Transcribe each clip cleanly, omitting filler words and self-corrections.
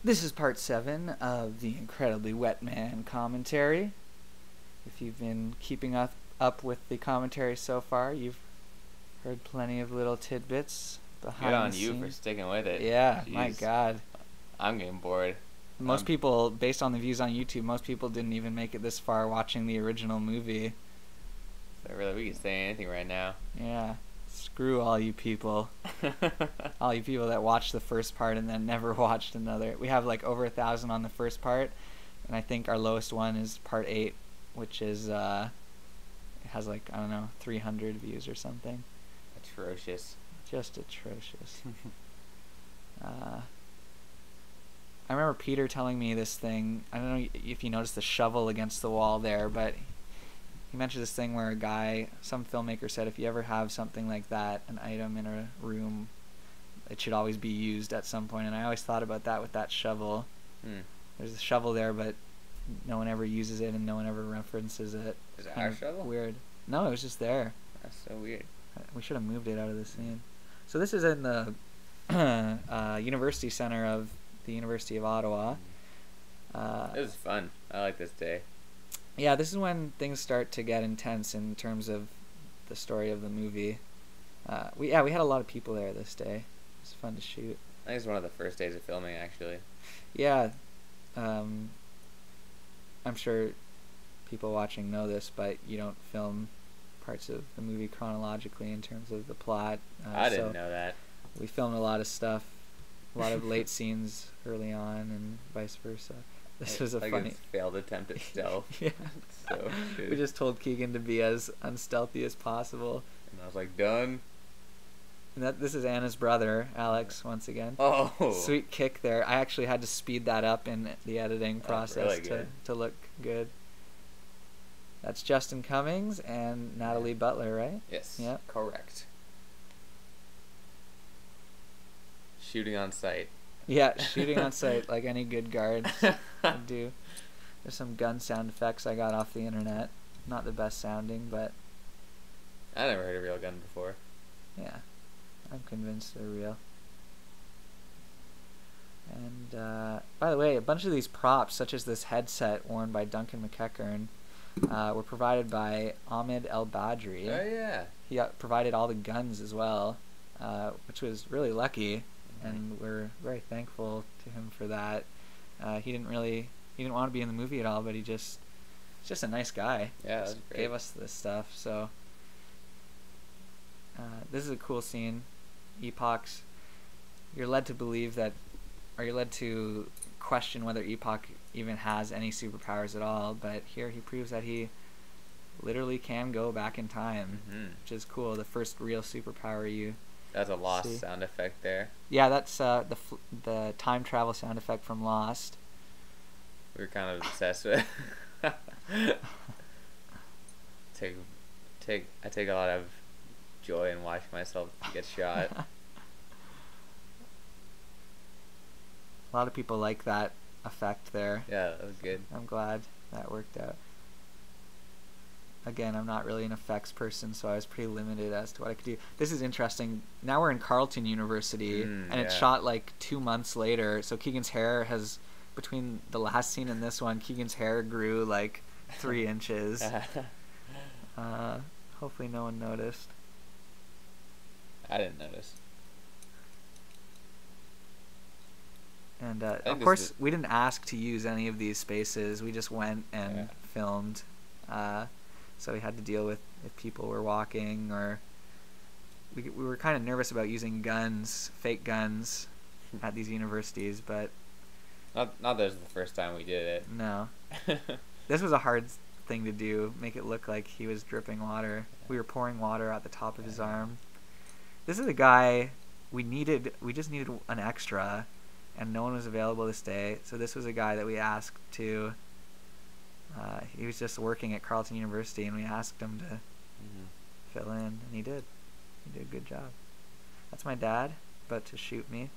This is part 7 of the Incredibly Wet Man commentary. If you've been keeping up with the commentary so far, you've heard plenty of little tidbits behind Good on the you scenes. for sticking with it. Yeah, Jeez. my God. I'm getting bored. Most people, based on the views on YouTube, most people didn't even make it this far watching the original movie. So really, we can say anything right now. Yeah. Screw all you people. All you people that watched the first part and then never watched another. We have like over 1,000 on the first part, and I think our lowest one is part 8, which is it has like, I don't know, 300 views or something. Atrocious. Just atrocious. I remember Peter telling me this thing. I don't know if you noticed the shovel against the wall there, but he mentioned this thing where some filmmaker said if you ever have something like that, an item in a room, it should always be used at some point. And I always thought about that with that shovel. There's a shovel there, but no one ever uses it and no one ever references it. Is it our shovel? Weird. No, it was just there. That's so weird. We should have moved it out of the scene. So this is in the University Center of the University of Ottawa. This is fun. I like this day. Yeah, this is when things start to get intense in terms of the story of the movie. We had a lot of people there this day. It was fun to shoot. I think it's one of the first days of filming, actually. Yeah, I'm sure people watching know this, but you don't film parts of the movie chronologically in terms of the plot. I didn't know that. We filmed a lot of stuff, a lot of late scenes early on, and vice versa. This was a funny failed attempt at stealth. Yeah. So we just told Keegan to be as unstealthy as possible. And I was like, done. And this is Anna's brother, Alex, once again. Oh. Sweet kick there. I actually had to speed that up in the editing process to look good. That's Justin Cummings and Natalie Butler, right? Yes. Yep. Correct. Shooting on site. Yeah, shooting on site like any good guard would do. There's some gun sound effects I got off the internet. Not the best sounding, but I never heard a real gun before. yeah, I'm convinced they're real. And by the way, a bunch of these props, such as this headset worn by Duncan McEachern, were provided by Ahmed El Badri. Oh yeah. He provided all the guns as well, which was really lucky. And we're very thankful to him for that. He didn't want to be in the movie at all, but he's just a nice guy. Yeah, that's great. Gave us this stuff. So this is a cool scene. Epoch's. You're led to question whether Epoch even has any superpowers at all. But here he proves that he literally can go back in time, which is cool. The first real superpower you. That's a Lost sound effect there. Yeah, that's the time travel sound effect from Lost. We were kind of obsessed with. I take a lot of joy in watching myself get shot. A lot of people like that effect there. Yeah, that was good. I'm glad that worked out. Again, I'm not really an effects person, so I was pretty limited as to what I could do. This is interesting. Now we're in Carleton University, and it's shot like 2 months later. So Keegan's hair has, between the last scene and this one, Keegan's hair grew like 3 inches. Hopefully no one noticed. I didn't notice. And of course, we didn't ask to use any of these spaces. We just went and filmed. So we had to deal with if people were walking, or we were kind of nervous about using guns, fake guns, at these universities, but not that this is the first time we did it. No. This was a hard thing to do, make it look like he was dripping water. We were pouring water at the top of his arm. This is a guy we just needed an extra, and no one was available this day, so this was a guy that we asked to. He was just working at Carleton University, and we asked him to fill in, and he did. He did a good job. That's my dad, about to shoot me.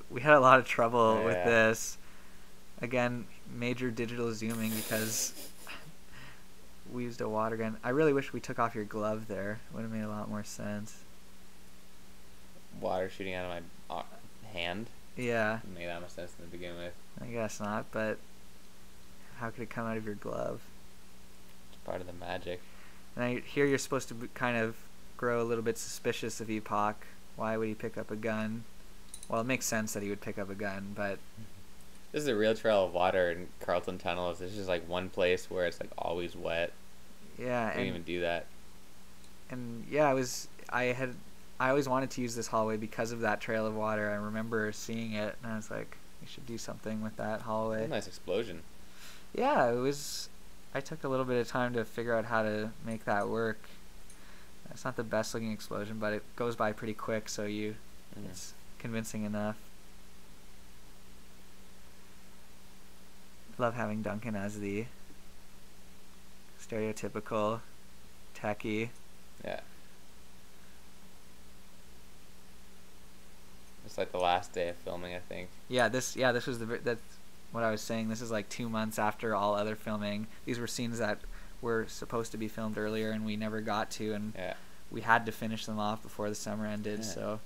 We had a lot of trouble with this. Again, major digital zooming because we used a water gun. I really wish we took off your glove there. Would have made a lot more sense. water shooting out of my hand. Yeah. Didn't make that much sense to begin with. I guess not, but how could it come out of your glove? It's part of the magic. And I hear you're supposed to kind of grow a little bit suspicious of Epoch. Why would he pick up a gun? Well, it makes sense that he would pick up a gun, but... This is a real trail of water in Carlton Tunnels. There's just like one place where it's like always wet. Yeah, I didn't even do that. And yeah, I always wanted to use this hallway because of that trail of water. I remember seeing it, and I was like, we should do something with that hallway. A nice explosion. Yeah, it was... I took a little bit of time to figure out how to make that work. It's not the best looking explosion, but it goes by pretty quick, so it's convincing enough. Love having Duncan as the stereotypical techie. Yeah. It's like the last day of filming, I think. Yeah, this was that's what I was saying. This is like 2 months after all other filming. These were scenes that were supposed to be filmed earlier and we never got to, and we had to finish them off before the summer ended. So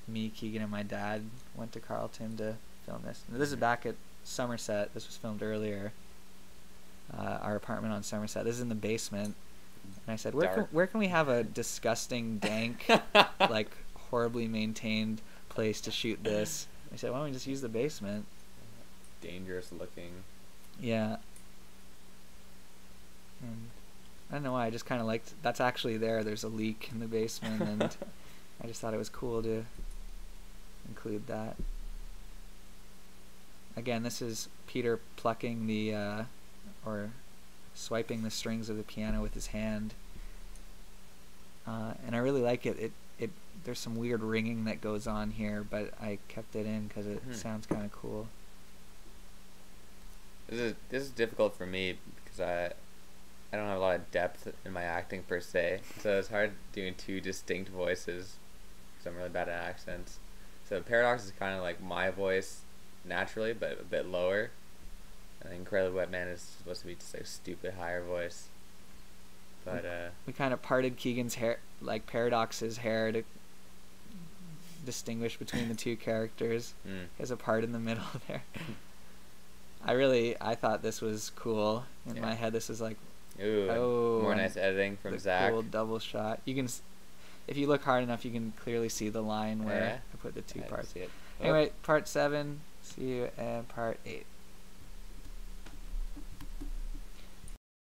me, Keegan, and my dad went to Carlton to film this. And this is back at Somerset. This was filmed earlier. Our apartment on Somerset. This is in the basement. And I said, where can we have a disgusting, dank, like horribly maintained place to shoot this? I said, why don't we just use the basement? Dangerous looking. Yeah. And I don't know why, I just kind of liked... That's actually there. There's a leak in the basement, and I just thought it was cool to include that. Again, this is Peter plucking the... or swiping the strings of the piano with his hand. And I really like it. There's some weird ringing that goes on here, but I kept it in because it sounds kind of cool. This is difficult for me because I don't have a lot of depth in my acting per se, so it's hard doing two distinct voices because I'm really bad at accents. So Paradox is kind of like my voice naturally, but a bit lower. And Incredibly Wet Man is supposed to be just like a stupid higher voice. But we kind of parted Keegan's hair, like Paradox's hair, to distinguish between the two characters. He has a part in the middle there. I thought this was cool. In my head, this is like, more nice editing from Zach. Cool double shot. You can, if you look hard enough, you can clearly see the line where I put the two parts. See it. Anyway, part 7. See you in part 8.